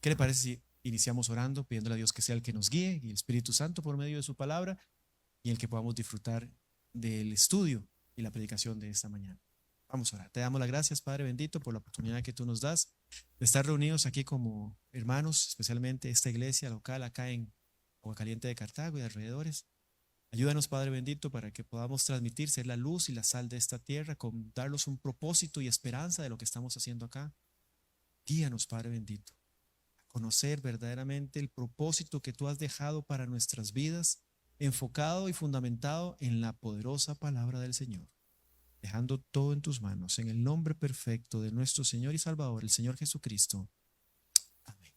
¿Qué le parece si iniciamos orando, pidiéndole a Dios que sea el que nos guíe y el Espíritu Santo por medio de su palabra y el que podamos disfrutar del estudio y la predicación de esta mañana? Vamos a orar. Te damos las gracias, Padre bendito, por la oportunidad que tú nos das de estar reunidos aquí como hermanos, especialmente esta iglesia local acá en Agua Caliente de Cartago y alrededores. Ayúdanos, Padre bendito, para que podamos transmitir, ser la luz y la sal de esta tierra, con darnos un propósito y esperanza de lo que estamos haciendo acá. Guíanos, Padre bendito, a conocer verdaderamente el propósito que tú has dejado para nuestras vidas, enfocado y fundamentado en la poderosa palabra del Señor. Dejando todo en tus manos, en el nombre perfecto de nuestro Señor y Salvador, el Señor Jesucristo. Amén.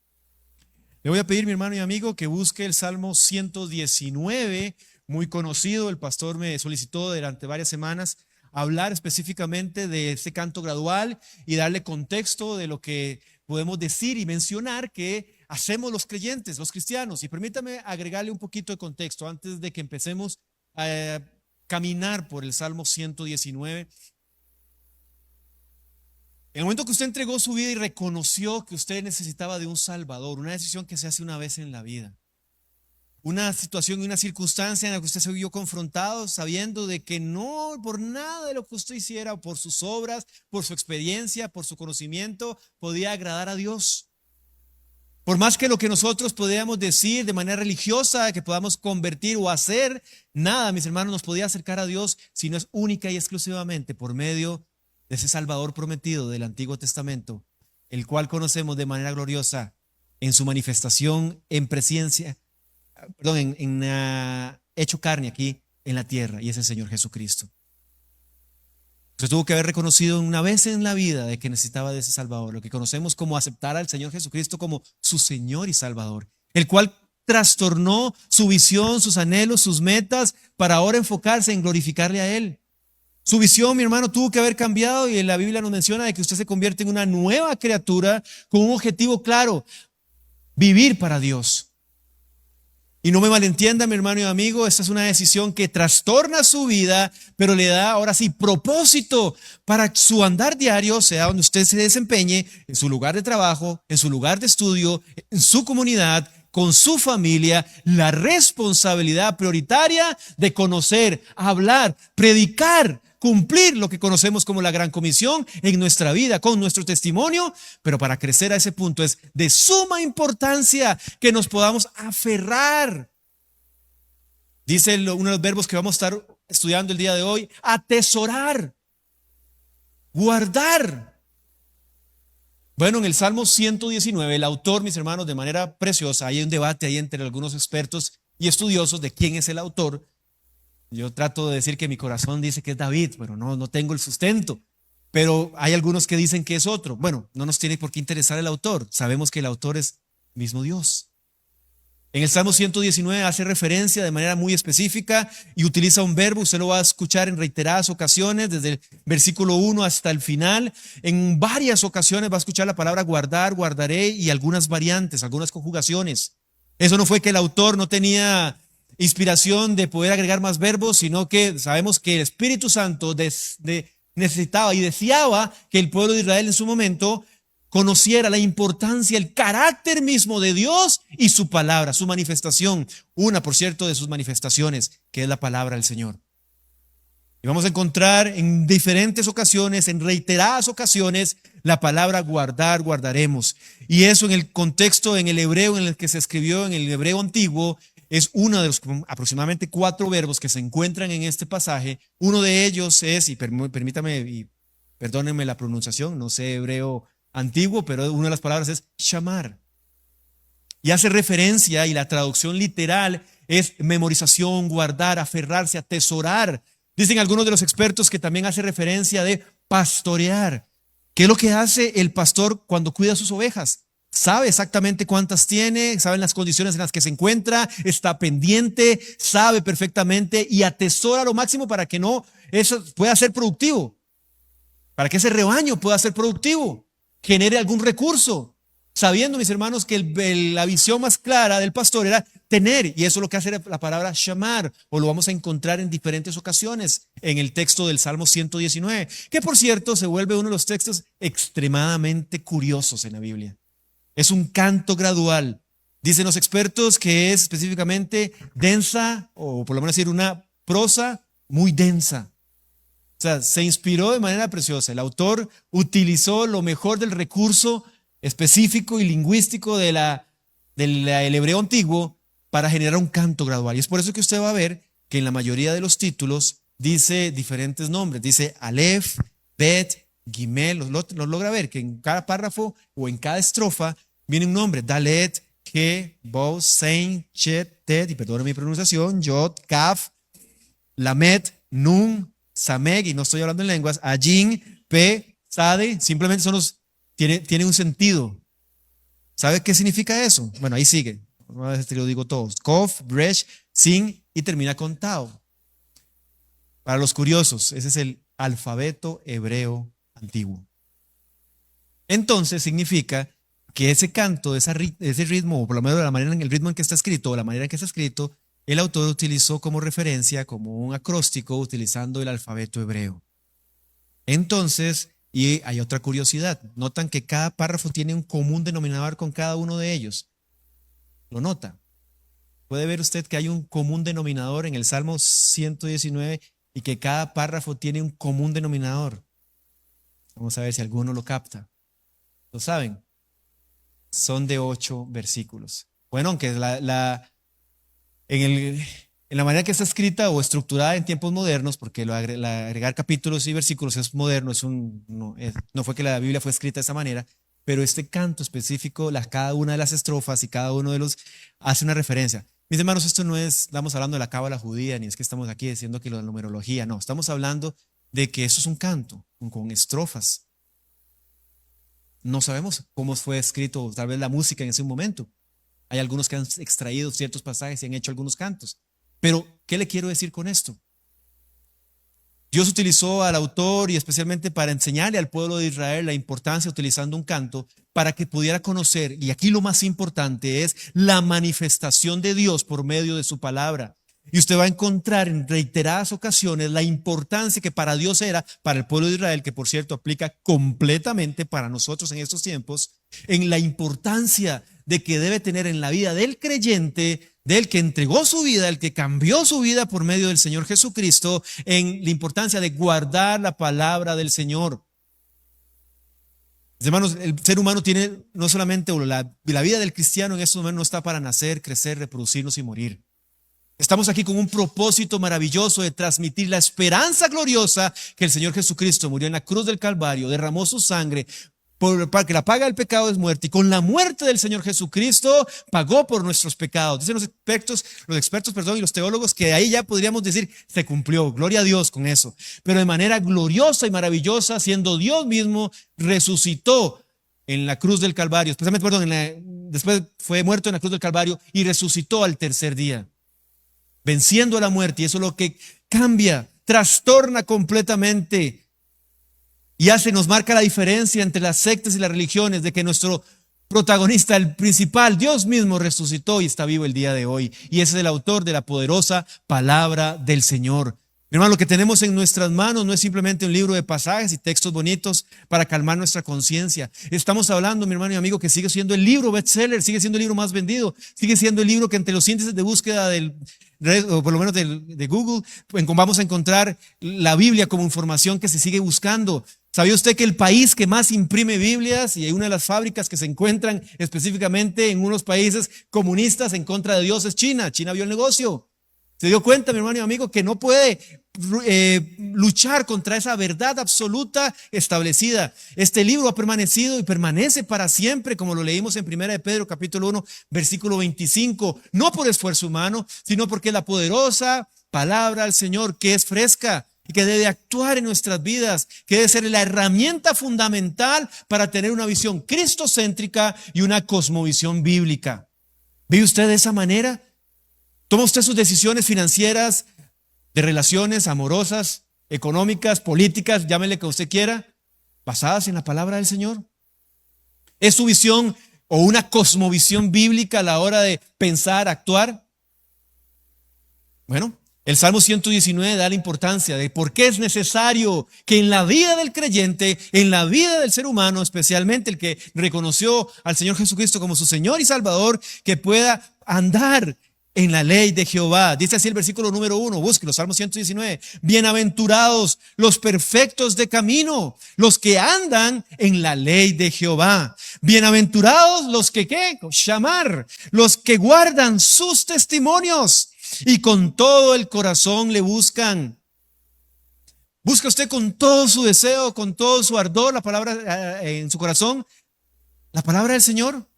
Le voy a pedir, mi hermano y amigo, que busque el Salmo 119, muy conocido. El pastor me solicitó durante varias semanas hablar específicamente de este canto gradual y darle contexto de lo que podemos decir y mencionar que hacemos los creyentes, los cristianos. Y permítame agregarle un poquito de contexto antes de que empecemos a caminar por el Salmo 119. En el momento que usted entregó su vida y reconoció que usted necesitaba de un Salvador, una decisión que se hace una vez en la vida, una situación y una circunstancia en la que usted se vio confrontado, sabiendo de que no por nada de lo que usted hiciera, o por sus obras, por su experiencia, por su conocimiento, podía agradar a Dios. Por más que lo que nosotros podíamos decir de manera religiosa, que podamos convertir o hacer, nada, mis hermanos, nos podía acercar a Dios si no es única y exclusivamente por medio de ese Salvador prometido del Antiguo Testamento, el cual conocemos de manera gloriosa en su manifestación en presencia, hecho carne aquí en la tierra, y es el Señor Jesucristo. Usted tuvo que haber reconocido una vez en la vida de que necesitaba de ese Salvador, lo que conocemos como aceptar al Señor Jesucristo como su Señor y Salvador, el cual trastornó su visión, sus anhelos, sus metas, para ahora enfocarse en glorificarle a Él. Su visión, mi hermano, tuvo que haber cambiado, y en la Biblia nos menciona de que usted se convierte en una nueva criatura con un objetivo claro: vivir para Dios. Y no me malentienda, mi hermano y amigo, esta es una decisión que trastorna su vida, pero le da ahora sí propósito para su andar diario, sea donde usted se desempeñe, en su lugar de trabajo, en su lugar de estudio, en su comunidad, con su familia, la responsabilidad prioritaria de conocer, hablar, predicar, cumplir lo que conocemos como la Gran Comisión en nuestra vida, con nuestro testimonio. Pero para crecer a ese punto es de suma importancia que nos podamos aferrar. Dice uno de los verbos que vamos a estar estudiando el día de hoy: atesorar, guardar. Bueno, en el Salmo 119, el autor, mis hermanos, de manera preciosa, hay un debate ahí entre algunos expertos y estudiosos de quién es el autor. Yo trato de decir que mi corazón dice que es David, pero no tengo el sustento. Pero hay algunos que dicen que es otro. Bueno, no nos tiene por qué interesar el autor. Sabemos que el autor es mismo Dios. En el Salmo 119 hace referencia de manera muy específica y utiliza un verbo. Usted lo va a escuchar en reiteradas ocasiones, desde el versículo 1 hasta el final. En varias ocasiones va a escuchar la palabra guardar, guardaré, y algunas variantes, algunas conjugaciones. Eso no fue que el autor no tenía inspiración de poder agregar más verbos, sino que sabemos que el Espíritu Santo necesitaba y deseaba que el pueblo de Israel en su momento conociera la importancia, el carácter mismo de Dios y su palabra, su manifestación, una, por cierto, de sus manifestaciones, que es la palabra del Señor. Y vamos a encontrar en diferentes ocasiones, en reiteradas ocasiones, la palabra guardar, guardaremos. Y eso en el contexto, en el hebreo en el que se escribió, en el hebreo antiguo, es uno de los aproximadamente 4 verbos que se encuentran en este pasaje. Uno de ellos es, y permítame y perdónenme la pronunciación, no sé hebreo antiguo, pero una de las palabras es shamar. Y hace referencia, y la traducción literal es memorización, guardar, aferrarse, atesorar. Dicen algunos de los expertos que también hace referencia de pastorear. ¿Qué es lo que hace el pastor cuando cuida sus ovejas? Sabe exactamente cuántas tiene, sabe las condiciones en las que se encuentra, está pendiente, sabe perfectamente y atesora lo máximo para que eso pueda ser productivo, para que ese rebaño pueda ser productivo, genere algún recurso, sabiendo, mis hermanos, que la visión más clara del pastor era tener, y eso es lo que hace la palabra shamar, o lo vamos a encontrar en diferentes ocasiones en el texto del Salmo 119, que por cierto se vuelve uno de los textos extremadamente curiosos en la Biblia. Es un canto gradual. Dicen los expertos que es específicamente densa, o por lo menos decir una prosa muy densa. O sea, se inspiró de manera preciosa. El autor utilizó lo mejor del recurso específico y lingüístico del hebreo antiguo para generar un canto gradual. Y es por eso que usted va a ver que en la mayoría de los títulos dice diferentes nombres. Dice Aleph, Bet, Gimel. Los logra ver que en cada párrafo o en cada estrofa viene un nombre. Dalet, He, Bo, Sein, Chet, Tet, y perdone mi pronunciación, Yod, Kaf, Lamet, Nun, Sameg, y no estoy hablando en lenguas, Ayin, Pe, Sade, simplemente tiene un sentido. ¿Sabe qué significa eso? Bueno, ahí sigue. A veces te lo digo todos. Kof, Bresh, Sin, y termina con Tao. Para los curiosos, ese es el alfabeto hebreo antiguo. Entonces significa que ese canto, ese ritmo, o por lo menos la manera en el ritmo en que está escrito, o la manera en que está escrito, el autor utilizó como referencia, como un acróstico, utilizando el alfabeto hebreo. Entonces, y hay otra curiosidad, notan que cada párrafo tiene un común denominador con cada uno de ellos. ¿Lo nota? Puede ver usted que hay un común denominador en el Salmo 119 y que cada párrafo tiene un común denominador. Vamos a ver si alguno lo capta. ¿Lo saben? Son de 8 versículos. Bueno, aunque en la manera que está escrita o estructurada en tiempos modernos, porque agregar capítulos y versículos es moderno, no fue que la Biblia fue escrita de esa manera, pero este canto específico, cada una de las estrofas y cada uno de los hace una referencia. Mis hermanos, esto no estamos hablando de la cábala judía, ni es que estamos aquí diciendo que la numerología, no, estamos hablando de que eso es un canto con estrofas. No sabemos cómo fue escrito tal vez la música en ese momento. Hay algunos que han extraído ciertos pasajes y han hecho algunos cantos. Pero, ¿qué le quiero decir con esto? Dios utilizó al autor y especialmente para enseñarle al pueblo de Israel la importancia utilizando un canto para que pudiera conocer, y aquí lo más importante es la manifestación de Dios por medio de su palabra. Y usted va a encontrar en reiteradas ocasiones la importancia que para Dios era, para el pueblo de Israel, que por cierto aplica completamente para nosotros en estos tiempos, en la importancia de que debe tener en la vida del creyente, del que entregó su vida, el que cambió su vida por medio del Señor Jesucristo, en la importancia de guardar la palabra del Señor. Hermanos, el ser humano tiene no solamente la vida del cristiano en estos momentos no está para nacer, crecer, reproducirnos y morir. Estamos aquí con un propósito maravilloso de transmitir la esperanza gloriosa que el Señor Jesucristo murió en la cruz del Calvario, derramó su sangre, para que la paga del pecado es muerte, y con la muerte del Señor Jesucristo pagó por nuestros pecados. Dicen los expertos, y los teólogos que ahí ya podríamos decir se cumplió, gloria a Dios con eso. Pero de manera gloriosa y maravillosa, siendo Dios mismo, resucitó en la cruz del Calvario, después fue muerto en la cruz del Calvario y resucitó al tercer día, venciendo a la muerte. Y eso es lo que cambia, trastorna completamente y nos marca la diferencia entre las sectas y las religiones, de que nuestro protagonista, el principal, Dios mismo resucitó y está vivo el día de hoy. Y ese es el autor de la poderosa palabra del Señor. Mi hermano, lo que tenemos en nuestras manos no es simplemente un libro de pasajes y textos bonitos para calmar nuestra conciencia. Estamos hablando, mi hermano y amigo, que sigue siendo el libro bestseller, sigue siendo el libro más vendido, sigue siendo el libro que entre los índices de búsqueda o por lo menos de Google, vamos a encontrar la Biblia como información que se sigue buscando. ¿Sabía usted que el país que más imprime Biblias y hay una de las fábricas que se encuentran específicamente en unos países comunistas en contra de Dios es China? China vio el negocio. Se dio cuenta, mi hermano y amigo, que no puede luchar contra esa verdad absoluta establecida. Este libro ha permanecido y permanece para siempre, como lo leímos en 1 de Pedro capítulo 1, versículo 25, no por esfuerzo humano, sino porque la poderosa palabra del Señor, que es fresca y que debe actuar en nuestras vidas, que debe ser la herramienta fundamental para tener una visión cristocéntrica y una cosmovisión bíblica. ¿Ve usted de esa manera? ¿Toma usted sus decisiones financieras, de relaciones amorosas, económicas, políticas, llámele que usted quiera, basadas en la palabra del Señor? ¿Es su visión o una cosmovisión bíblica a la hora de pensar, actuar? Bueno, El Salmo 119 da la importancia de por qué es necesario que en la vida del creyente, en la vida del ser humano, especialmente el que reconoció al Señor Jesucristo como su Señor y Salvador, que pueda andar en la ley de Jehová. Dice así el versículo número 1, búsquelo, Salmo 119. Bienaventurados los perfectos de camino, los que andan en la ley de Jehová. Bienaventurados los que, ¿qué? Shamar, los que guardan sus testimonios y con todo el corazón le buscan. Busca usted con todo su deseo, con todo su ardor, la palabra en su corazón, la palabra del Señor.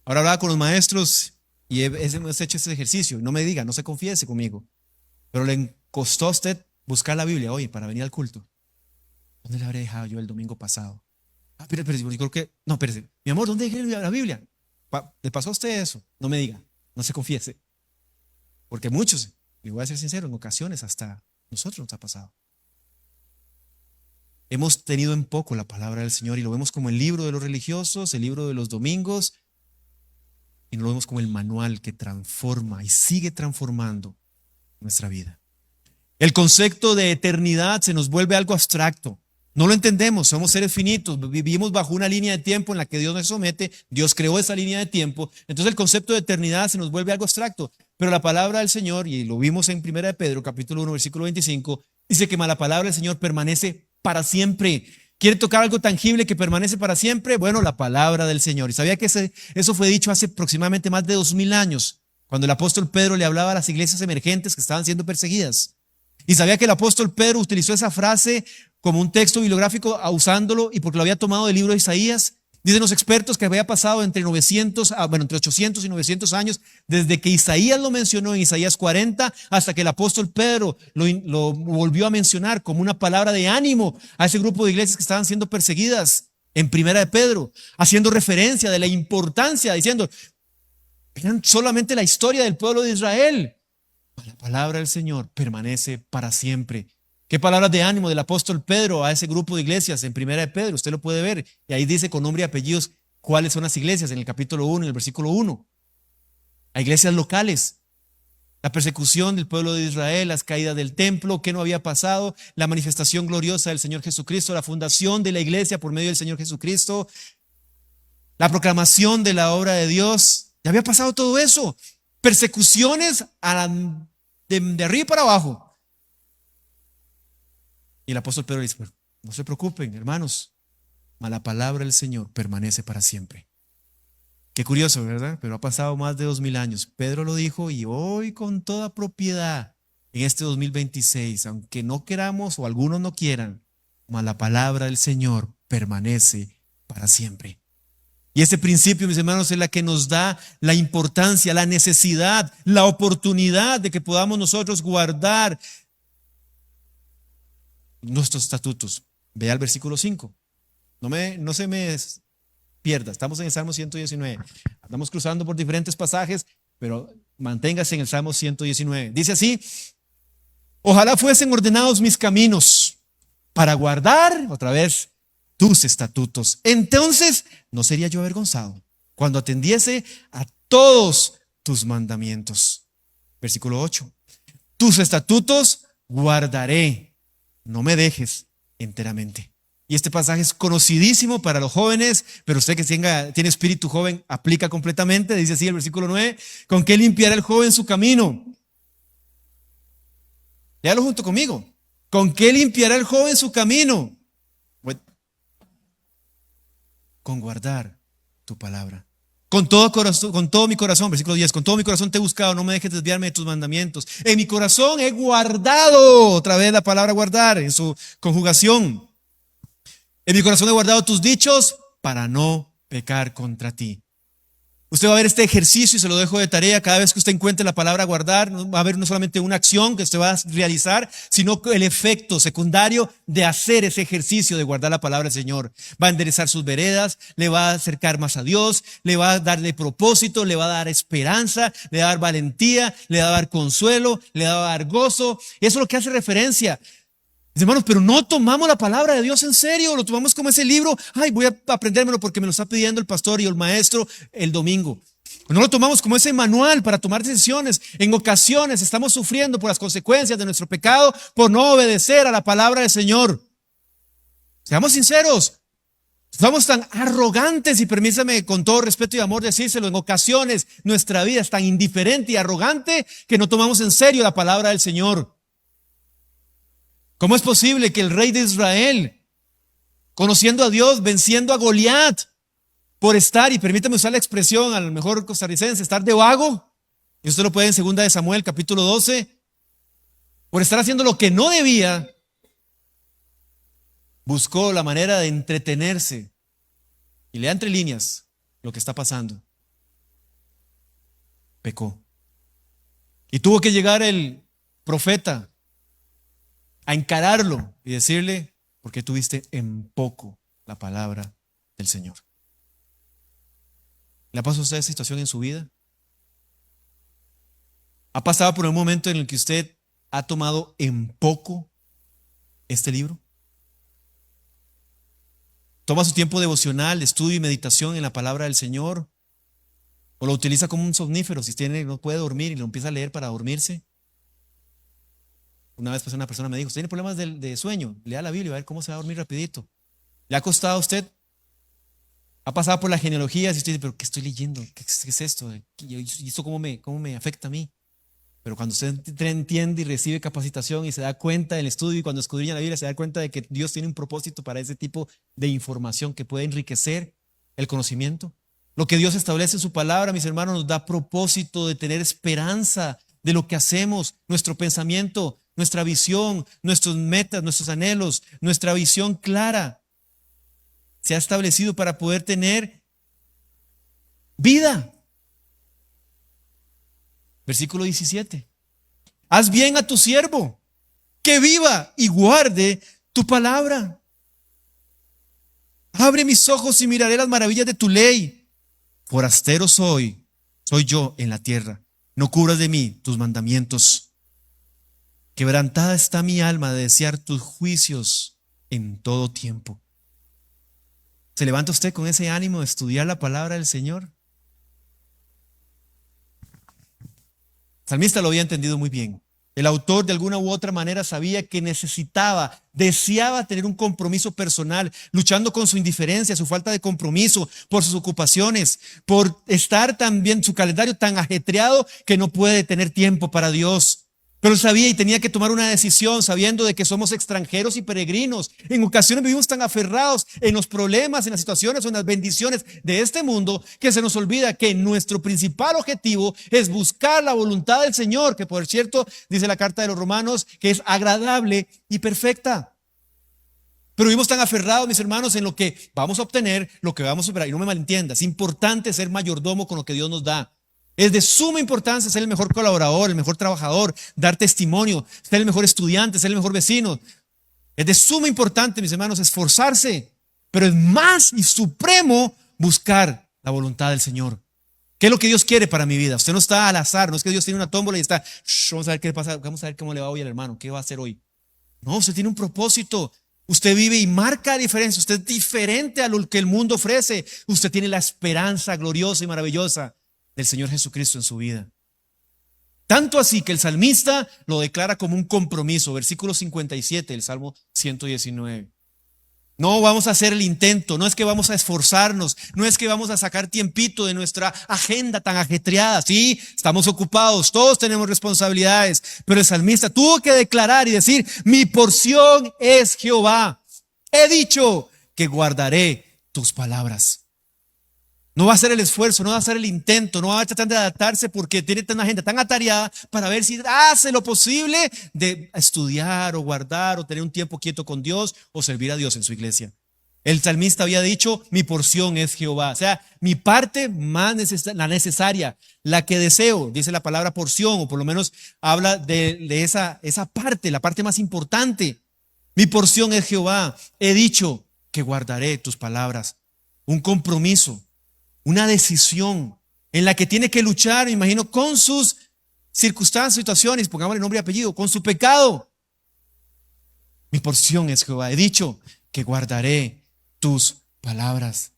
Ahora hablaba con los maestros y hemos hecho ese ejercicio. No me diga, no se confiese conmigo, pero le costó a usted buscar la Biblia hoy para venir al culto. ¿Dónde la habré dejado yo el domingo pasado? Pero yo creo que, no, espérese, mi amor, ¿dónde dejé la Biblia? ¿Le pasó a usted eso? No me diga, no se confiese. Porque muchos, le voy a ser sincero, en ocasiones hasta nosotros nos ha pasado. Hemos tenido en poco la palabra del Señor y lo vemos como el libro de los religiosos, el libro de los domingos, y lo vemos como el manual que transforma y sigue transformando nuestra vida. El concepto de eternidad se nos vuelve algo abstracto. No lo entendemos, somos seres finitos, vivimos bajo una línea de tiempo en la que Dios nos somete, Dios creó esa línea de tiempo, entonces el concepto de eternidad se nos vuelve algo abstracto, pero la palabra del Señor, y lo vimos en 1 de Pedro, capítulo 1, versículo 25, dice que la palabra del Señor permanece para siempre. ¿Quiere tocar algo tangible que permanece para siempre? Bueno, la palabra del Señor. Y sabía que eso fue dicho hace aproximadamente más de 2000 años, cuando el apóstol Pedro le hablaba a las iglesias emergentes que estaban siendo perseguidas. Y sabía que el apóstol Pedro utilizó esa frase como un texto bibliográfico, usándolo y porque lo había tomado del libro de Isaías. Dicen los expertos que había pasado entre 800 y 900 años desde que Isaías lo mencionó en Isaías 40 hasta que el apóstol Pedro lo volvió a mencionar como una palabra de ánimo a ese grupo de iglesias que estaban siendo perseguidas en 1 de Pedro, haciendo referencia de la importancia, diciendo, vean solamente la historia del pueblo de Israel. La palabra del Señor permanece para siempre. Qué palabras de ánimo del apóstol Pedro a ese grupo de iglesias en 1 de Pedro, usted lo puede ver, y ahí dice con nombre y apellidos cuáles son las iglesias en el capítulo 1, en el versículo 1. A iglesias locales, la persecución del pueblo de Israel, las caídas del templo, qué no había pasado, la manifestación gloriosa del Señor Jesucristo, la fundación de la iglesia por medio del Señor Jesucristo, la proclamación de la obra de Dios. Ya había pasado todo eso. Persecuciones de arriba para abajo. Y el apóstol Pedro dice, no se preocupen, hermanos, la palabra del Señor permanece para siempre. Qué curioso, ¿verdad? Pero ha pasado más de 2000 años. Pedro lo dijo y hoy con toda propiedad, en este 2026, aunque no queramos o algunos no quieran, la palabra del Señor permanece para siempre. Y ese principio, mis hermanos, es la que nos da la importancia, la necesidad, la oportunidad de que podamos nosotros guardar nuestros estatutos. Vea el versículo 5. No se me pierda. Estamos en el Salmo 119. Andamos cruzando por diferentes pasajes, pero manténgase en el Salmo 119. Dice así: ojalá fuesen ordenados mis caminos para guardar, otra vez, tus estatutos. Entonces no sería yo avergonzado cuando atendiese a todos tus mandamientos. Versículo 8. Tus estatutos guardaré. No me dejes enteramente. Y este pasaje es conocidísimo para los jóvenes, pero usted que tiene espíritu joven aplica completamente. Dice así el versículo 9: ¿con qué limpiará el joven su camino? Léalo junto conmigo. ¿Con qué limpiará el joven su camino? Con guardar tu palabra. Con todo mi corazón, versículo 10, con todo mi corazón te he buscado, no me dejes desviarme de tus mandamientos. En mi corazón he guardado, otra vez la palabra guardar en su conjugación. En mi corazón he guardado tus dichos para no pecar contra ti. Usted va a ver este ejercicio y se lo dejo de tarea. Cada vez que usted encuentre la palabra guardar, va a haber no solamente una acción que usted va a realizar, sino el efecto secundario de hacer ese ejercicio de guardar la palabra del Señor. Va a enderezar sus veredas, le va a acercar más a Dios, le va a darle propósito, le va a dar esperanza, le va a dar valentía, le va a dar consuelo, le va a dar gozo. Eso es lo que hace referencia. Hermanos, pero no tomamos la palabra de Dios en serio, lo tomamos como ese libro, voy a aprendérmelo porque me lo está pidiendo el pastor y el maestro el domingo. No lo tomamos como ese manual para tomar decisiones. En ocasiones estamos sufriendo por las consecuencias de nuestro pecado por no obedecer a la palabra del Señor. Seamos sinceros. Somos tan arrogantes, y permítame con todo respeto y amor decírselo, en ocasiones nuestra vida es tan indiferente y arrogante que no tomamos en serio la palabra del Señor. ¿Cómo es posible que el rey de Israel, conociendo a Dios, venciendo a Goliat, por estar, y permítame usar la expresión a lo mejor costarricense, estar de vago, y usted lo puede en 2 de Samuel capítulo 12, por estar haciendo lo que no debía, buscó la manera de entretenerse? Y lea entre líneas lo que está pasando. Pecó. Y tuvo que llegar el profeta a encararlo y decirle: ¿por qué tuviste en poco la palabra del Señor? ¿Le ha pasado a usted esa situación en su vida? ¿Ha pasado por un momento en el que usted ha tomado en poco este libro? ¿Toma su tiempo devocional, estudio y meditación en la palabra del Señor? ¿O lo utiliza como un somnífero? Si no puede dormir y lo empieza a leer para dormirse. Una vez una persona me dijo: ¿usted tiene problemas de sueño? Lea la Biblia y va a ver cómo se va a dormir rapidito. ¿Le ha costado a usted? ¿Ha pasado por la genealogía? Si usted dice: ¿pero qué estoy leyendo? ¿Qué es esto? ¿Y esto cómo me afecta a mí? Pero cuando usted entiende y recibe capacitación y se da cuenta del estudio, y cuando escudriña la Biblia se da cuenta de que Dios tiene un propósito para ese tipo de información que puede enriquecer el conocimiento. Lo que Dios establece en su palabra, mis hermanos, nos da propósito de tener esperanza de lo que hacemos, nuestro pensamiento, nuestra visión, nuestras metas, nuestros anhelos, nuestra visión clara. Se ha establecido para poder tener vida. Versículo 17. Haz bien a tu siervo, que viva y guarde tu palabra. Abre mis ojos y miraré las maravillas de tu ley. Forastero soy yo en la tierra. No cubras de mí tus mandamientos. Quebrantada está mi alma de desear tus juicios en todo tiempo. ¿Se levanta usted con ese ánimo de estudiar la palabra del Señor? El salmista lo había entendido muy bien. El autor de alguna u otra manera sabía que deseaba tener un compromiso personal, luchando con su indiferencia, su falta de compromiso, por sus ocupaciones, por estar también su calendario tan ajetreado que no puede tener tiempo para Dios. Pero sabía y tenía que tomar una decisión sabiendo de que somos extranjeros y peregrinos. En ocasiones vivimos tan aferrados en los problemas, en las situaciones o en las bendiciones de este mundo que se nos olvida que nuestro principal objetivo es buscar la voluntad del Señor, que por cierto dice la carta de los Romanos que es agradable y perfecta. Pero vivimos tan aferrados, mis hermanos, en lo que vamos a obtener, lo que vamos a esperar. Y no me malentienda, es importante ser mayordomo con lo que Dios nos da. Es de suma importancia ser el mejor colaborador, el mejor trabajador, dar testimonio, ser el mejor estudiante, ser el mejor vecino. Es de suma importancia, mis hermanos, esforzarse, pero es más y supremo buscar la voluntad del Señor. ¿Qué es lo que Dios quiere para mi vida? Usted no está al azar, no es que Dios tiene una tómbola y está, vamos a ver qué pasa, vamos a ver cómo le va hoy al hermano, qué va a hacer hoy. No, usted tiene un propósito. Usted vive y marca la diferencia. Usted es diferente a lo que el mundo ofrece. Usted tiene la esperanza gloriosa y maravillosa del Señor Jesucristo en su vida. Tanto así que el salmista lo declara como un compromiso. Versículo 57 del Salmo 119. No vamos a hacer el intento, no es que vamos a esforzarnos, no es que vamos a sacar tiempito de nuestra agenda tan ajetreada. Sí, estamos ocupados, todos tenemos responsabilidades, pero el salmista tuvo que declarar y decir: mi porción es Jehová. He dicho que guardaré tus palabras. No va a hacer el esfuerzo, no va a hacer el intento, no va a tratar de adaptarse porque tiene una agenda tan atareada para ver si hace lo posible de estudiar o guardar o tener un tiempo quieto con Dios o servir a Dios en su iglesia. El salmista había dicho: mi porción es Jehová. O sea, mi parte más la necesaria, la que deseo, dice la palabra porción, o por lo menos habla de esa parte, la parte más importante. Mi porción es Jehová. He dicho que guardaré tus palabras. Un compromiso. Una decisión en la que tiene que luchar, me imagino, con sus circunstancias, situaciones, pongámosle nombre y apellido, con su pecado. Mi porción es Jehová. He dicho que guardaré tus palabras.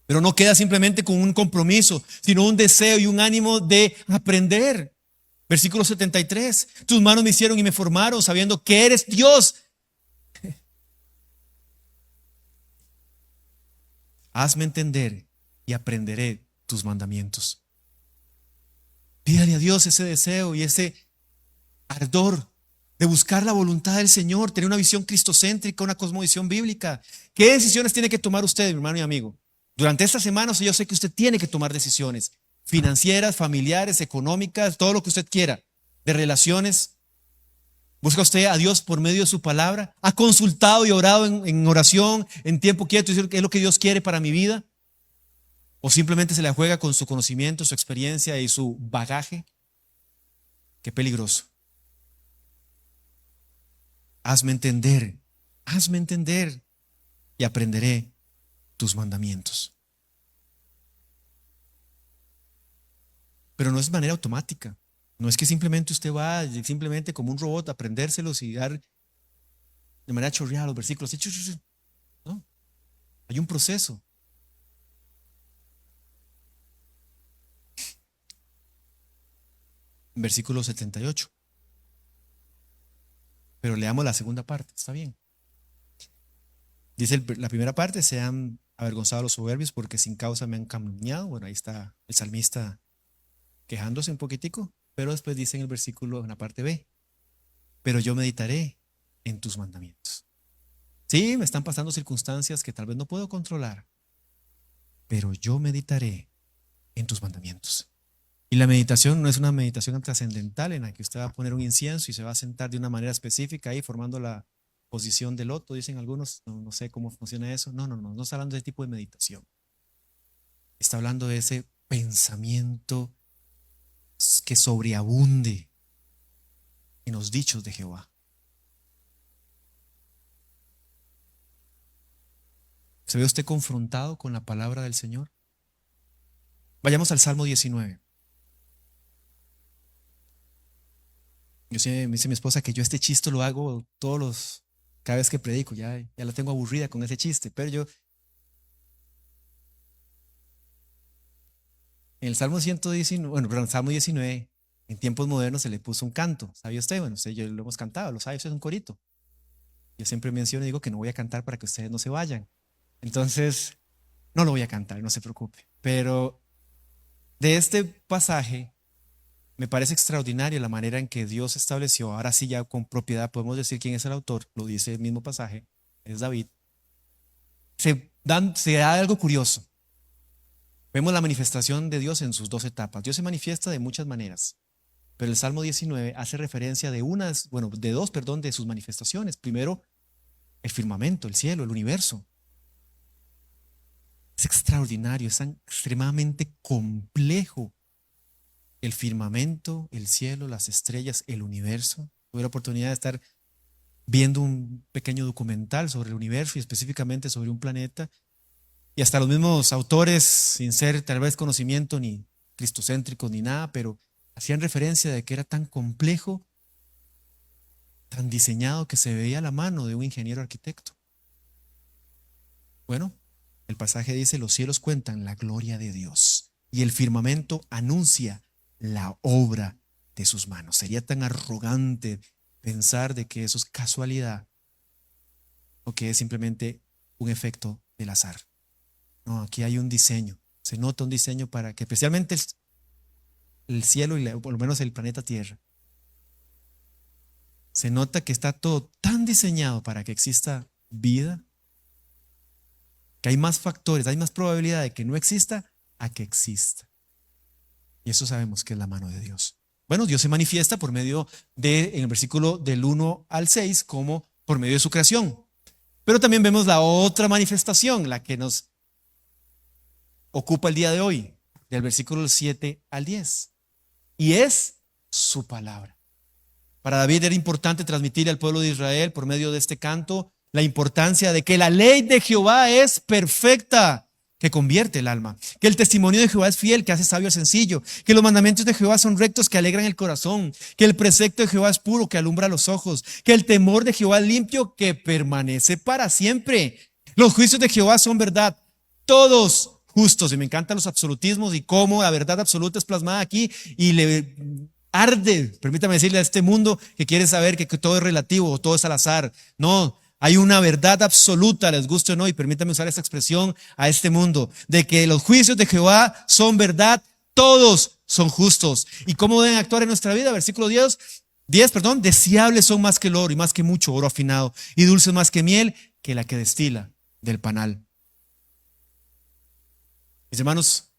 Pero no queda simplemente con un compromiso, sino un deseo y un ánimo de aprender. Versículo 73. Tus manos me hicieron y me formaron sabiendo que eres Dios. Hazme entender y aprenderé tus mandamientos. Pídale a Dios ese deseo y ese ardor de buscar la voluntad del Señor, tener una visión cristocéntrica, una cosmovisión bíblica. ¿Qué decisiones tiene que tomar usted, mi hermano y amigo? Durante esta semana yo sé que usted tiene que tomar decisiones financieras, familiares, económicas, todo lo que usted quiera, de relaciones. ¿Busca usted a Dios por medio de su palabra? ¿Ha consultado y orado en oración, en tiempo quieto, y decir qué es lo que Dios quiere para mi vida? ¿O simplemente se la juega con su conocimiento, su experiencia y su bagaje? Qué peligroso. Hazme entender y aprenderé tus mandamientos. Pero no es de manera automática. No es que simplemente usted va, simplemente como un robot, a aprendérselos y dar de manera chorreada los versículos. No, hay un proceso. Versículo 78. Pero leamos la segunda parte, está bien. Dice la primera parte: se han avergonzado los soberbios porque sin causa me han calumniado. Bueno, ahí está el salmista quejándose un poquitico, pero después dice en el versículo, en la parte B: pero yo meditaré en tus mandamientos. Sí, me están pasando circunstancias que tal vez no puedo controlar, pero yo meditaré en tus mandamientos. Y la meditación no es una meditación trascendental en la que usted va a poner un incienso y se va a sentar de una manera específica ahí formando la posición del loto, dicen algunos. No sé cómo funciona eso. No está hablando de ese tipo de meditación. Está hablando de ese pensamiento que sobreabunde en los dichos de Jehová. ¿Se ve usted confrontado con la palabra del Señor? Vayamos al Salmo 19. Me dice mi esposa que yo este chiste lo hago cada vez que predico, ya la tengo aburrida con ese chiste, pero yo en el Salmo 119, el Salmo 19, en tiempos modernos se le puso un canto. ¿Sabía usted? Bueno, yo lo hemos cantado, lo sabe, eso es un corito. Yo siempre menciono y digo que no voy a cantar para que ustedes no se vayan. Entonces, no lo voy a cantar, no se preocupe. Pero de este pasaje me parece extraordinario la manera en que Dios estableció. Ahora sí, ya con propiedad podemos decir quién es el autor, lo dice el mismo pasaje, es David. Se da algo curioso. Vemos la manifestación de Dios en sus dos etapas. Dios se manifiesta de muchas maneras, pero el Salmo 19 hace referencia de dos de sus manifestaciones. Primero, el firmamento, el cielo, el universo. Es extraordinario, es extremadamente complejo. El firmamento, el cielo, las estrellas, el universo. Tuve la oportunidad de estar viendo un pequeño documental sobre el universo y específicamente sobre un planeta. Y hasta los mismos autores, sin ser tal vez conocimiento ni cristocéntricos ni nada, pero hacían referencia de que era tan complejo, tan diseñado, que se veía la mano de un ingeniero arquitecto. Bueno, el pasaje dice: los cielos cuentan la gloria de Dios y el firmamento anuncia la obra de sus manos. Sería tan arrogante pensar de que eso es casualidad o que es simplemente un efecto del azar. No, aquí hay un diseño. Se nota un diseño para que especialmente el cielo y por lo menos el planeta Tierra. Se nota que está todo tan diseñado para que exista vida, que hay más factores, hay más probabilidad de que no exista a que exista. Y eso sabemos que es la mano de Dios. Bueno, Dios se manifiesta por medio en el versículo del 1 al 6, como por medio de su creación. Pero también vemos la otra manifestación, la que nos ocupa el día de hoy, del versículo 7 al 10. Y es su palabra. Para David era importante transmitir al pueblo de Israel por medio de este canto la importancia de que la ley de Jehová es perfecta, que convierte el alma, que el testimonio de Jehová es fiel, que hace sabio al sencillo, que los mandamientos de Jehová son rectos, que alegran el corazón, que el precepto de Jehová es puro, que alumbra los ojos, que el temor de Jehová es limpio, que permanece para siempre. Los juicios de Jehová son verdad, todos justos. Y me encantan los absolutismos y cómo la verdad absoluta es plasmada aquí y le arde, permítame decirle a este mundo que quiere saber que todo es relativo, todo es al azar. No, hay una verdad absoluta, les guste o no, y permítame usar esta expresión a este mundo, de que los juicios de Jehová son verdad, todos son justos. ¿Y cómo deben actuar en nuestra vida? Versículo 10, deseables son más que el oro y más que mucho oro afinado, y dulces más que miel que la que destila del panal. Mis hermanos,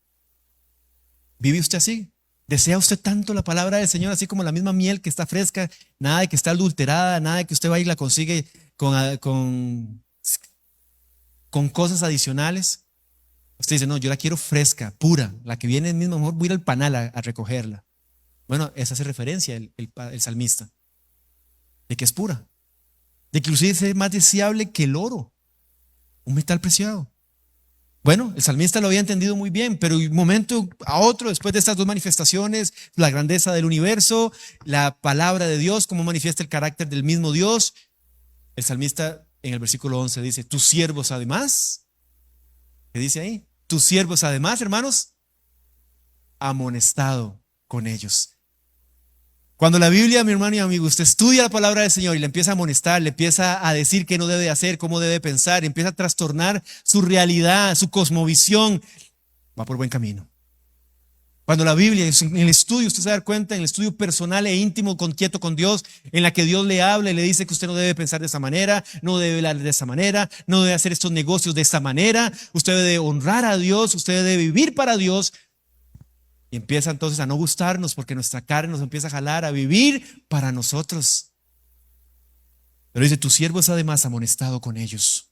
¿vive usted así? ¿Desea usted tanto la palabra del Señor, así como la misma miel que está fresca, nada de que está adulterada, nada de que usted va y la consigue con cosas adicionales? Usted dice, no, yo la quiero fresca, pura, la que viene mismo, mejor voy a ir al panal a recogerla. Bueno, esa hace referencia el salmista, de que es pura, de que inclusive es más deseable que el oro, un metal preciado. Bueno, el salmista lo había entendido muy bien, pero de un momento a otro, después de estas dos manifestaciones, la grandeza del universo, la palabra de Dios, cómo manifiesta el carácter del mismo Dios, el salmista en el versículo 11 dice, tus siervos además, ¿qué dice ahí? Tus siervos además, hermanos, amonestado con ellos. Cuando la Biblia, mi hermano y amigo, usted estudia la palabra del Señor y le empieza a amonestar, le empieza a decir qué no debe hacer, cómo debe pensar, empieza a trastornar su realidad, su cosmovisión, va por buen camino. Cuando la Biblia, en el estudio, usted se da cuenta, en el estudio personal e íntimo, quieto con Dios, en la que Dios le habla y le dice que usted no debe pensar de esa manera, no debe hablar de esa manera, no debe hacer estos negocios de esta manera, usted debe honrar a Dios, usted debe vivir para Dios. Y empieza entonces a no gustarnos porque nuestra carne nos empieza a jalar a vivir para nosotros. Pero dice, tu siervo es además amonestado con ellos.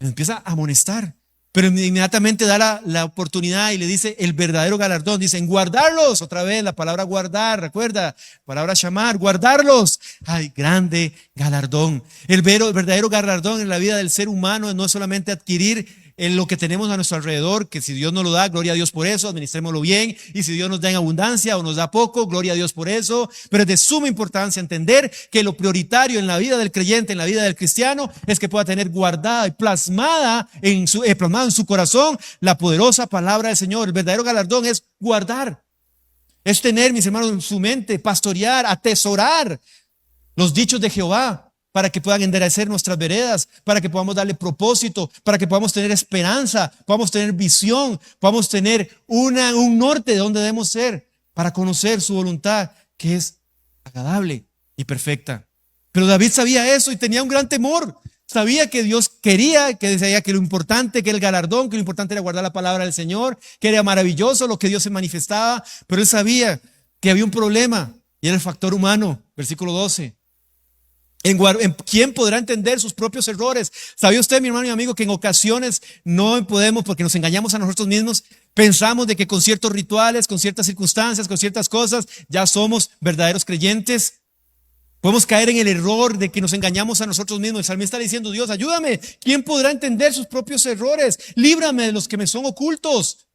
Empieza a amonestar, pero inmediatamente da la oportunidad y le dice el verdadero galardón. Dice, en guardarlos, otra vez la palabra guardar, recuerda, palabra llamar, guardarlos. Ay, grande galardón. El verdadero galardón en la vida del ser humano no es solamente adquirir en lo que tenemos a nuestro alrededor, que si Dios nos lo da, gloria a Dios por eso, administrémoslo bien, y si Dios nos da en abundancia o nos da poco, gloria a Dios por eso, pero es de suma importancia entender que lo prioritario en la vida del creyente, en la vida del cristiano, es que pueda tener guardada y plasmada en su corazón la poderosa palabra del Señor. El verdadero galardón es guardar, es tener, mis hermanos, en su mente, pastorear, atesorar los dichos de Jehová, para que puedan enderecer nuestras veredas, para que podamos darle propósito, para que podamos tener esperanza, podamos tener visión, podamos tener un norte de donde debemos ser, para conocer su voluntad, que es agradable y perfecta. Pero David sabía eso y tenía un gran temor. Sabía que Dios quería, que decía que lo importante, que el galardón, que lo importante era guardar la palabra del Señor, que era maravilloso lo que Dios se manifestaba, pero él sabía que había un problema y era el factor humano. Versículo 12. ¿Quién podrá entender sus propios errores? ¿Sabía usted, mi hermano y amigo, que en ocasiones no podemos, porque nos engañamos a nosotros mismos, pensamos de que con ciertos rituales, con ciertas circunstancias, con ciertas cosas, ya somos verdaderos creyentes? Podemos caer en el error de que nos engañamos a nosotros mismos. El salmista está diciendo, Dios, ayúdame. ¿Quién podrá entender sus propios errores? Líbrame de los que me son ocultos.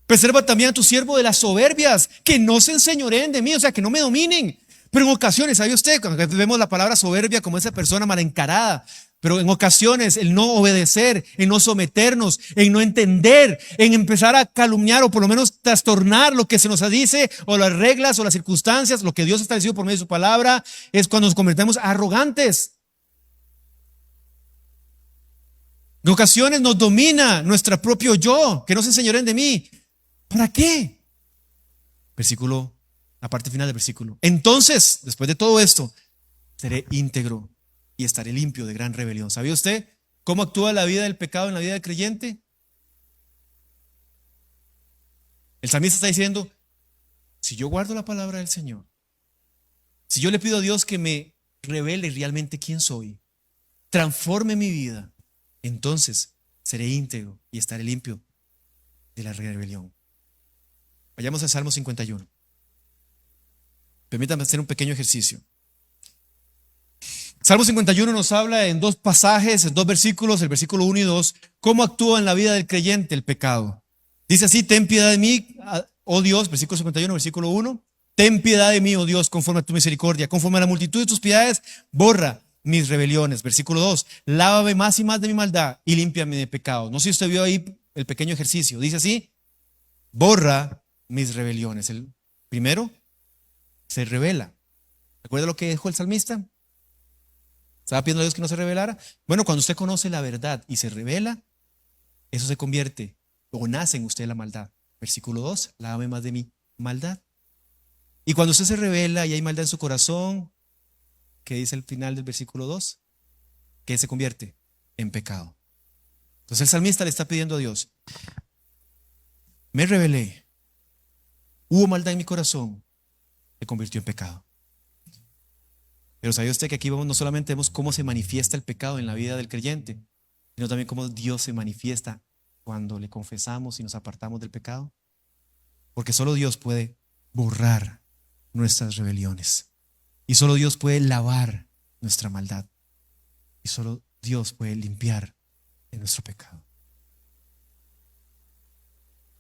Preserva también a tu siervo de las soberbias, que no se enseñoreen de mí, o sea, que no me dominen. Pero en ocasiones, ¿sabe usted? Cuando vemos la palabra soberbia como esa persona mal encarada, pero en ocasiones el no obedecer, en no someternos, en no entender, en empezar a calumniar o por lo menos trastornar lo que se nos dice o las reglas o las circunstancias, lo que Dios ha establecido por medio de su palabra, es cuando nos convertimos arrogantes. En ocasiones nos domina nuestro propio yo, que no se enseñoren de mí. ¿Para qué? La parte final del versículo. Entonces, después de todo esto, seré íntegro y estaré limpio de gran rebelión. ¿Sabía usted cómo actúa la vida del pecado en la vida del creyente? El salmista está diciendo, si yo guardo la palabra del Señor, si yo le pido a Dios que me revele realmente quién soy, transforme mi vida, entonces seré íntegro y estaré limpio de la rebelión. Vayamos al Salmo 51. Permítanme hacer un pequeño ejercicio. Salmo 51 nos habla en dos pasajes, en dos versículos, el versículo 1 y 2, cómo actúa en la vida del creyente el pecado. Dice así, ten piedad de mí, oh Dios, versículo 51, versículo 1, ten piedad de mí, oh Dios, conforme a tu misericordia, conforme a la multitud de tus piedades, borra mis rebeliones. Versículo 2, lávame más y más de mi maldad y límpiame de pecado. No sé si usted vio ahí el pequeño ejercicio. Dice así, borra mis rebeliones. El primero se revela. ¿Recuerda lo que dijo el salmista? ¿Estaba pidiendo a Dios que no se revelara? Bueno, cuando usted conoce la verdad y se revela, eso se convierte o nace en usted la maldad. Versículo 2, lávame más de mi maldad. Y cuando usted se revela y hay maldad en su corazón, ¿qué dice el final del versículo 2? Que se convierte en pecado. Entonces el salmista le está pidiendo a Dios, me rebelé, hubo maldad en mi corazón, se convirtió en pecado. Pero ¿sabe usted que aquí no solamente vemos cómo se manifiesta el pecado en la vida del creyente, sino también cómo Dios se manifiesta cuando le confesamos y nos apartamos del pecado? Porque solo Dios puede borrar nuestras rebeliones. Y solo Dios puede lavar nuestra maldad. Y solo Dios puede limpiar de nuestro pecado.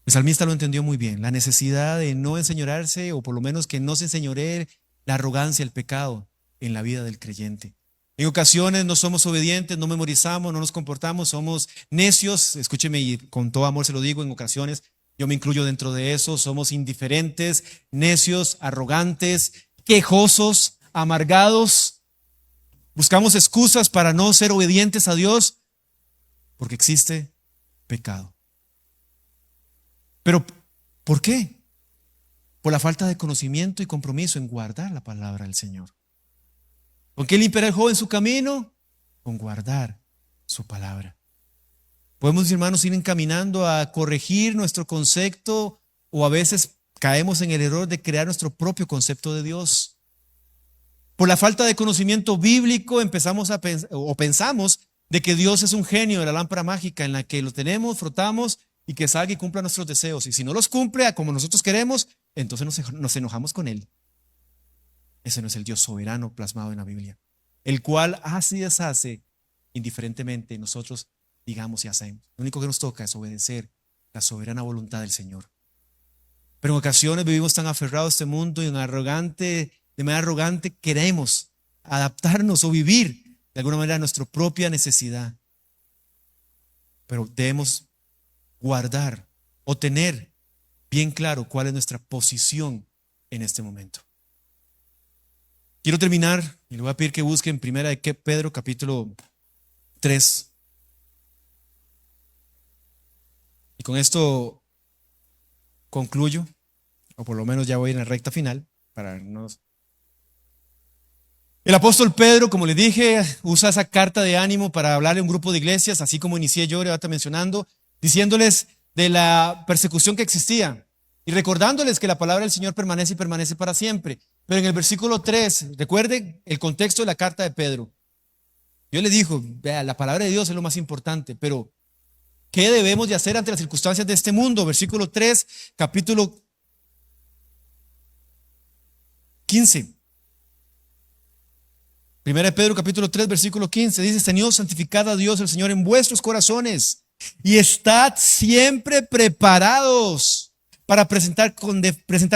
El salmista lo entendió muy bien, la necesidad de no enseñorearse, o por lo menos que no se enseñoree la arrogancia, el pecado en la vida del creyente. En ocasiones no somos obedientes, no memorizamos, no nos comportamos, somos necios. Escúcheme y con todo amor se lo digo, en ocasiones yo me incluyo dentro de eso. Somos indiferentes, necios, arrogantes, quejosos, amargados. Buscamos excusas para no ser obedientes a Dios porque existe pecado. Pero ¿por qué? Por la falta de conocimiento y compromiso en guardar la palabra del Señor. ¿Con qué limpiará el joven su camino? Con guardar su palabra. Podemos, hermanos, ir encaminando a corregir nuestro concepto, o a veces caemos en el error de crear nuestro propio concepto de Dios. Por la falta de conocimiento bíblico empezamos a pensamos de que Dios es un genio de la lámpara mágica en la que lo tenemos, frotamos y que salga y cumpla nuestros deseos. Y si no los cumple como nosotros queremos, entonces nos enojamos con Él. Ese no es el Dios soberano plasmado en la Biblia, el cual hace y deshace indiferentemente nosotros digamos y hacemos. Lo único que nos toca es obedecer la soberana voluntad del Señor. Pero en ocasiones vivimos tan aferrados a este mundo y de manera arrogante queremos adaptarnos o vivir de alguna manera nuestra propia necesidad. Pero debemos guardar o tener bien claro cuál es nuestra posición en este momento. Quiero terminar y le voy a pedir que busquen primera de Pedro capítulo 3. Y con esto concluyo, o por lo menos ya voy en la recta final. El apóstol Pedro, como le dije, usa esa carta de ánimo para hablarle a un grupo de iglesias, así como inicié yo ahorita mencionando, diciéndoles de la persecución que existía y recordándoles que la palabra del Señor permanece y permanece para siempre. Pero en el versículo 3, recuerden el contexto de la carta de Pedro. Yo le dijo, vea, la palabra de Dios es lo más importante, pero ¿qué debemos de hacer ante las circunstancias de este mundo? Versículo 3, capítulo 15. Primera de Pedro, capítulo 3, versículo 15. Dice, Señor, santificad a Dios el Señor en vuestros corazones y estad siempre preparados para presentar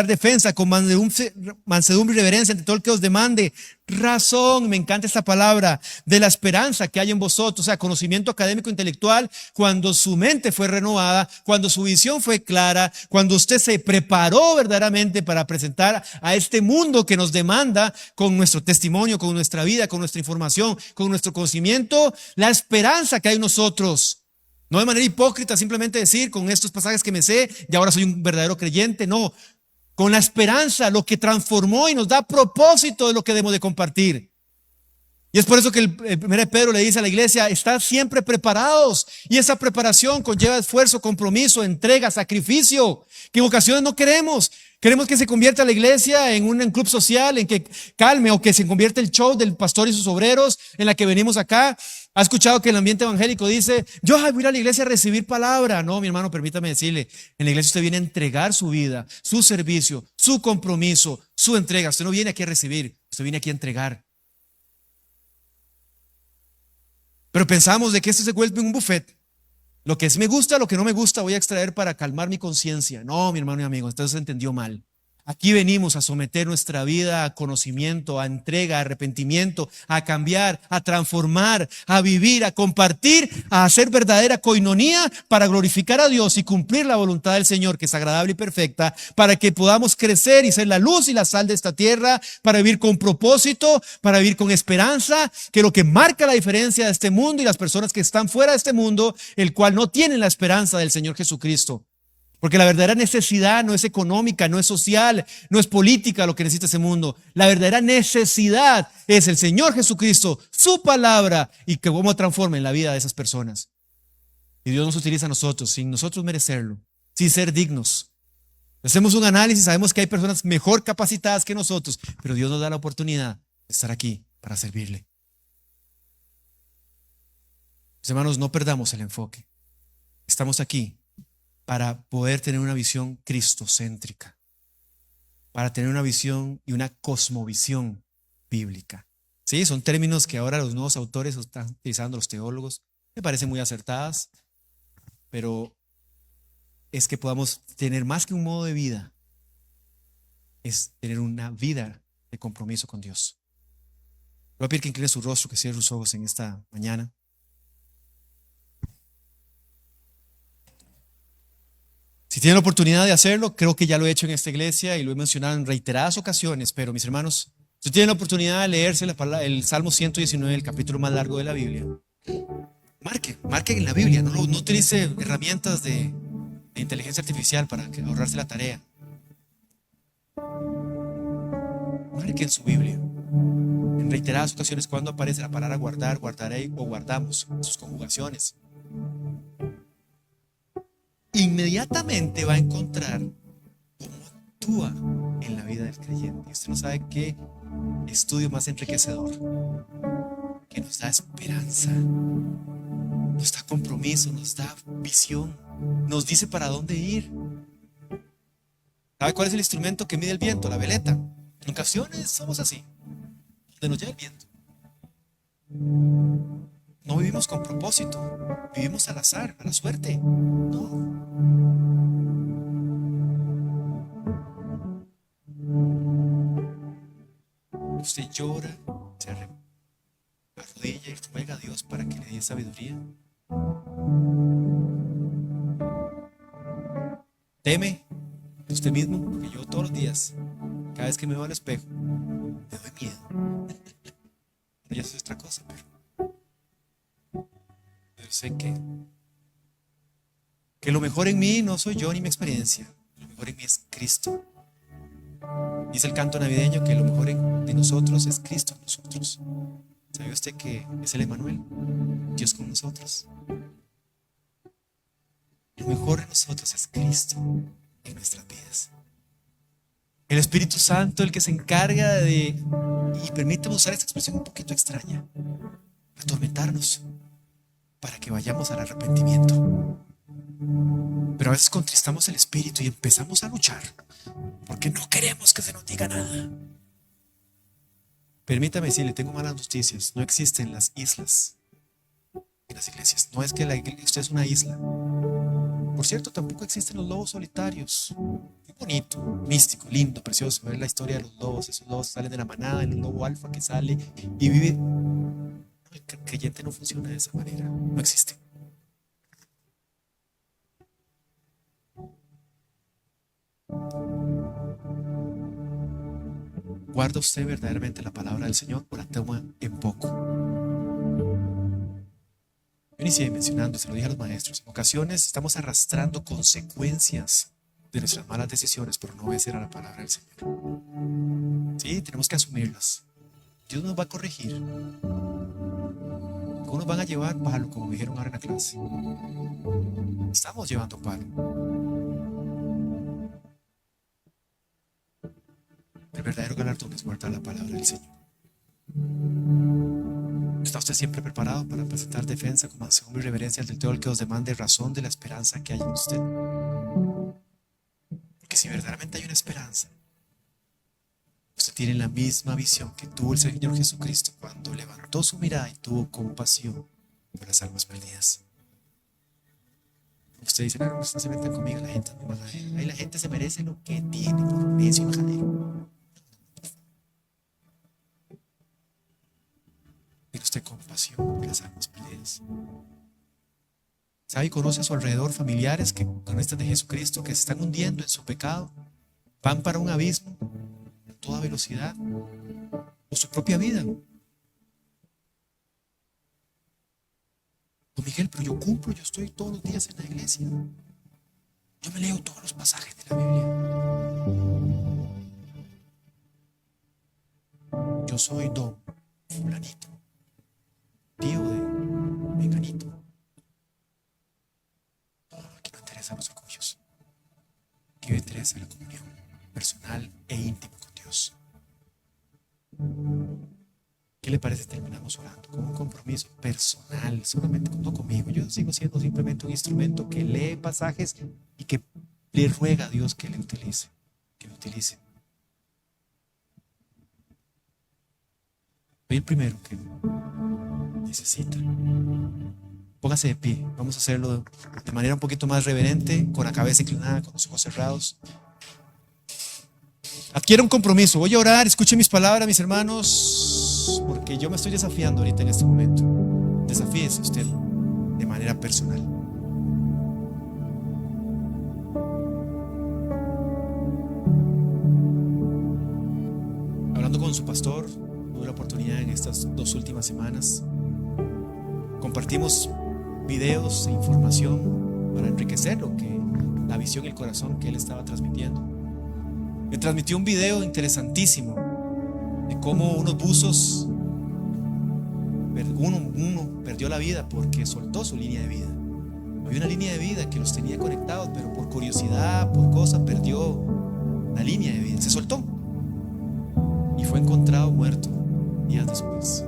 defensa con mansedumbre y reverencia ante todo el que os demande razón. Me encanta esta palabra, de la esperanza que hay en vosotros, o sea, conocimiento académico intelectual, cuando su mente fue renovada, cuando su visión fue clara, cuando usted se preparó verdaderamente para presentar a este mundo que nos demanda con nuestro testimonio, con nuestra vida, con nuestra información, con nuestro conocimiento, la esperanza que hay en nosotros. No de manera hipócrita simplemente decir con estos pasajes que me sé y ahora soy un verdadero creyente, no, con la esperanza, lo que transformó y nos da propósito de lo que debemos de compartir. Y es por eso que el 1 Pedro le dice a la iglesia, estad siempre preparados, y esa preparación conlleva esfuerzo, compromiso, entrega, sacrificio, que en ocasiones no queremos. Queremos que se convierta la iglesia en un club social, en que calme, o que se convierta el show del pastor y sus obreros en la que venimos acá. ¿Ha escuchado que el ambiente evangélico dice, yo voy a ir a la iglesia a recibir palabra? No, mi hermano, permítame decirle, en la iglesia usted viene a entregar su vida, su servicio, su compromiso, su entrega. Usted no viene aquí a recibir, usted viene aquí a entregar. Pero pensamos de que esto se vuelve un buffet. Lo que me gusta, lo que no me gusta voy a extraer para calmar mi conciencia. No, mi hermano y amigo, entonces se entendió mal. Aquí venimos a someter nuestra vida a conocimiento, a entrega, a arrepentimiento, a cambiar, a transformar, a vivir, a compartir, a hacer verdadera coinonía para glorificar a Dios y cumplir la voluntad del Señor, que es agradable y perfecta, para que podamos crecer y ser la luz y la sal de esta tierra, para vivir con propósito, para vivir con esperanza, que lo que marca la diferencia de este mundo y las personas que están fuera de este mundo, el cual no tienen la esperanza del Señor Jesucristo. Porque la verdadera necesidad no es económica, no es social, no es política lo que necesita ese mundo. La verdadera necesidad es el Señor Jesucristo, su palabra, y que cómo transforma en la vida de esas personas. Y Dios nos utiliza a nosotros sin nosotros merecerlo, sin ser dignos. Hacemos un análisis, sabemos que hay personas mejor capacitadas que nosotros, pero Dios nos da la oportunidad de estar aquí para servirle. Mis hermanos, no perdamos el enfoque. Estamos aquí para poder tener una visión cristocéntrica, para tener una visión y una cosmovisión bíblica. Sí, son términos que ahora los nuevos autores están utilizando, los teólogos, me parecen muy acertadas, pero es que podamos tener más que un modo de vida, es tener una vida de compromiso con Dios. Voy a pedir que incline su rostro, que cierre sus ojos en esta mañana. Si tienen la oportunidad de hacerlo, creo que ya lo he hecho en esta iglesia y lo he mencionado en reiteradas ocasiones, pero mis hermanos, si tienen la oportunidad de leerse el Salmo 119, el capítulo más largo de la Biblia, marque en la Biblia, no utilice herramientas de inteligencia artificial para ahorrarse la tarea. Marque en su Biblia. En reiteradas ocasiones cuando aparece la palabra guardar, guardaré o guardamos, sus conjugaciones. Inmediatamente va a encontrar cómo actúa en la vida del creyente. Y usted no sabe qué estudio más enriquecedor, que nos da esperanza, nos da compromiso, nos da visión, nos dice para dónde ir. ¿Sabe cuál es el instrumento que mide el viento? La veleta. En ocasiones somos así, donde nos lleva el viento. No vivimos con propósito, vivimos al azar, a la suerte. No. Usted llora, se arrodilla y ruega a Dios para que le dé sabiduría. Teme de usted mismo, porque yo todos los días, cada vez que me veo al espejo, me doy miedo. Ya eso es otra cosa, pero yo sé que lo mejor en mí no soy yo ni mi experiencia, lo mejor en mí es Cristo. Dice el canto navideño que lo mejor de nosotros es Cristo en nosotros. ¿Sabe usted que es el Emmanuel? Dios con nosotros. Lo mejor de nosotros es Cristo en nuestras vidas. El Espíritu Santo, el que se encarga de, y permítame usar esta expresión un poquito extraña, atormentarnos para que vayamos al arrepentimiento. Pero a veces contristamos el espíritu y empezamos a luchar porque no queremos que se nos diga nada. Permítame decirle, tengo malas noticias. No existen las islas en las iglesias. No es que usted es una isla. Por cierto, tampoco existen los lobos solitarios. Muy bonito, místico, lindo, precioso ver la historia de los lobos. Esos lobos salen de la manada, el lobo alfa que sale y vive. No, el creyente no funciona de esa manera. No existe. ¿Guarda usted verdaderamente la palabra del Señor o la toma en poco? Yo inicié mencionando, se lo dije a los maestros, en ocasiones estamos arrastrando consecuencias de nuestras malas decisiones por no obedecer a la palabra del Señor. Sí, tenemos que asumirlas. Dios nos va a corregir. ¿Cómo nos van a llevar? Palo, como dijeron ahora en la clase. Estamos llevando palo. El verdadero galardón es guardar la palabra del Señor. ¿Está usted siempre preparado para presentar defensa con mansedumbre y reverencia ante todo el que os demande razón de la esperanza que hay en usted? Porque si verdaderamente hay una esperanza, usted tiene la misma visión que tuvo el Señor Jesucristo cuando levantó su mirada y tuvo compasión por las almas perdidas. Usted dice, no, no se metan conmigo, la gente es muy majadera. Ahí la gente se merece lo que tiene por necio y majadero. Tiene usted compasión por las almas perdidas. ¿Sabe y conoce a su alrededor familiares que no están de Jesucristo, que se están hundiendo en su pecado? Van para un abismo a toda velocidad, o su propia vida. Don Miguel, pero yo cumplo, yo estoy todos los días en la iglesia. Yo me leo todos los pasajes de la Biblia. Yo soy don fulanito, tío de menganito. Aquí no interesan los orgullos. Aquí me interesa la comunión personal e íntima con Dios. ¿Qué le parece si terminamos orando con un compromiso personal, solamente no conmigo? Yo sigo siendo simplemente un instrumento que lee pasajes y que le ruega a Dios que le utilice, que lo utilice. Soy el primero que necesita. Póngase de pie. Vamos a hacerlo de manera un poquito más reverente, con la cabeza inclinada, con los ojos cerrados. Adquiera un compromiso. Voy a orar. Escuchen mis palabras, mis hermanos, porque yo me estoy desafiando ahorita en este momento. Desafíese usted de manera personal. Hablando con su pastor, tuve la oportunidad en estas 2 últimas semanas. Compartimos videos e información para enriquecer la visión y el corazón que él estaba transmitiendo. Me transmitió un video interesantísimo de cómo unos buzos, uno perdió la vida porque soltó su línea de vida. Había una línea de vida que los tenía conectados, pero por curiosidad, por cosas, perdió la línea de vida, se soltó y fue encontrado muerto días después.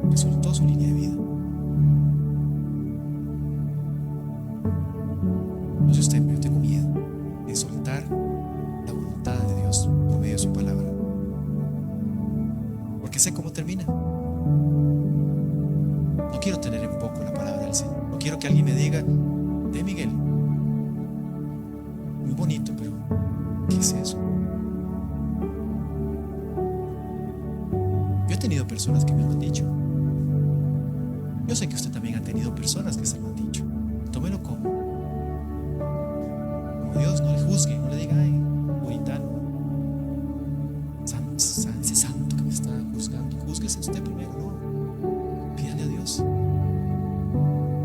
Que soltó su línea de vida. No sé usted, pero yo tengo miedo de soltar la voluntad de Dios por medio de su palabra, porque sé cómo termina. No quiero tener en poco la palabra del Señor. No quiero que alguien me diga, Miguel, muy bonito, pero ¿qué es eso? Yo he tenido personas que me lo han dicho. Yo sé que usted también ha tenido personas que se lo han dicho. Tómelo como Dios, no le juzgue, no le diga, ay, puritano, ese santo que me está juzgando, júzguese usted primero, no. Pídale a Dios.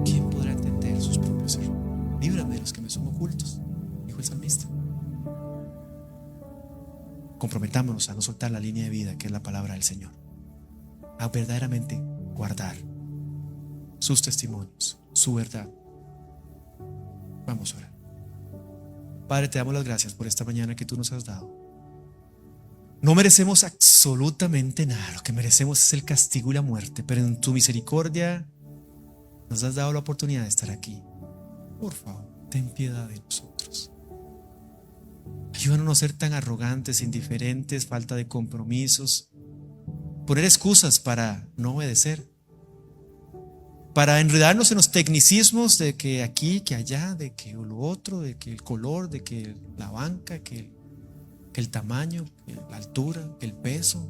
¿Quién podrá entender sus propios errores? Líbrame de los que me son ocultos, dijo el salmista. Comprometámonos a no soltar la línea de vida que es la palabra del Señor, a verdaderamente guardar sus testimonios, su verdad. Vamos a orar. Padre, te damos las gracias por esta mañana que tú nos has dado. No merecemos absolutamente nada. Lo que merecemos es el castigo y la muerte, pero en tu misericordia nos has dado la oportunidad de estar aquí. Por favor, ten piedad de nosotros. Ayúdanos a no ser tan arrogantes, indiferentes, falta de compromisos, poner excusas para no obedecer, para enredarnos en los tecnicismos de que aquí, que allá, de que lo otro, de que el color, de que la banca, que el tamaño, que la altura, que el peso.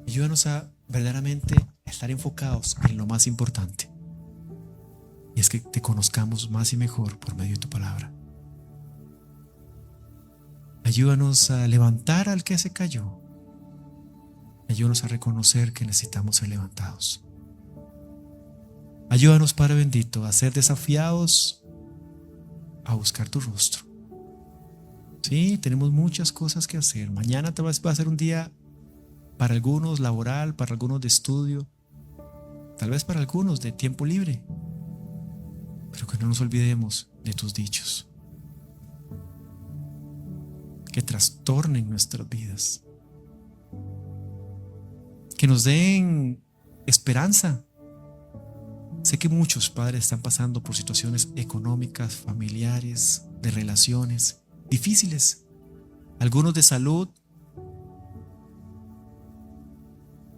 Ayúdanos a verdaderamente estar enfocados en lo más importante, y es que te conozcamos más y mejor por medio de tu palabra. Ayúdanos a levantar al que se cayó. Ayúdanos a reconocer que necesitamos ser levantados. Ayúdanos, Padre bendito, a ser desafiados a buscar tu rostro. Sí, tenemos muchas cosas que hacer. Mañana va a ser un día para algunos laboral, para algunos de estudio, tal vez para algunos de tiempo libre. Pero que no nos olvidemos de tus dichos, que trastornen nuestras vidas, que nos den esperanza. Sé que muchos padres están pasando por situaciones económicas, familiares, de relaciones difíciles, algunos de salud,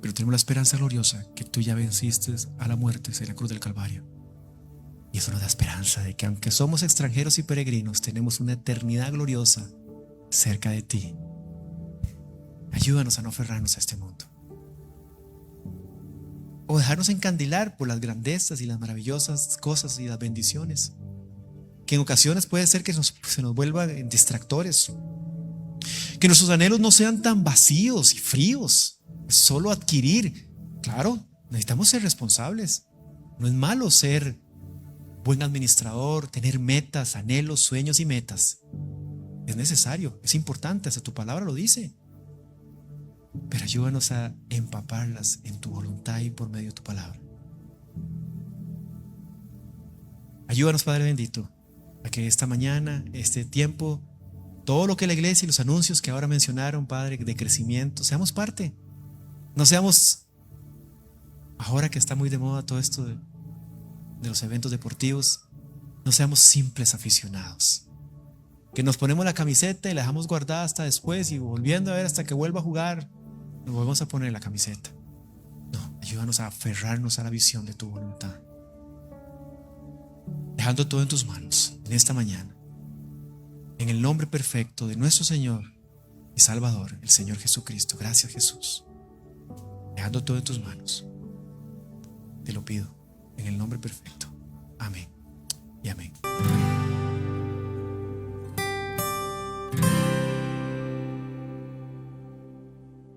pero tenemos la esperanza gloriosa que tú ya venciste a la muerte en la cruz del Calvario. Y eso nos da esperanza de que aunque somos extranjeros y peregrinos, tenemos una eternidad gloriosa cerca de ti. Ayúdanos a no aferrarnos a este mundo, o dejarnos encandilar por las grandezas y las maravillosas cosas y las bendiciones, que en ocasiones puede ser que se nos vuelvan distractores. Que nuestros anhelos no sean tan vacíos y fríos, solo adquirir. Claro, necesitamos ser responsables. No es malo ser buen administrador, tener metas, anhelos, sueños y metas. Es necesario, es importante, hasta tu palabra lo dice. Pero ayúdanos a empaparlas en tu voluntad y por medio de tu palabra. Ayúdanos, Padre bendito, a que esta mañana, este tiempo, todo lo que la iglesia y los anuncios que ahora mencionaron, Padre, de crecimiento, seamos parte. No seamos, ahora que está muy de moda todo esto de los eventos deportivos, no seamos simples aficionados, que nos ponemos la camiseta y la dejamos guardada hasta después y volviendo a ver hasta que vuelva a jugar, nos volvemos a poner la camiseta. No, ayúdanos a aferrarnos a la visión de tu voluntad, dejando todo en tus manos en esta mañana, en el nombre perfecto de nuestro Señor y Salvador, el Señor Jesucristo. Gracias, Jesús. Dejando todo en tus manos, te lo pido en el nombre perfecto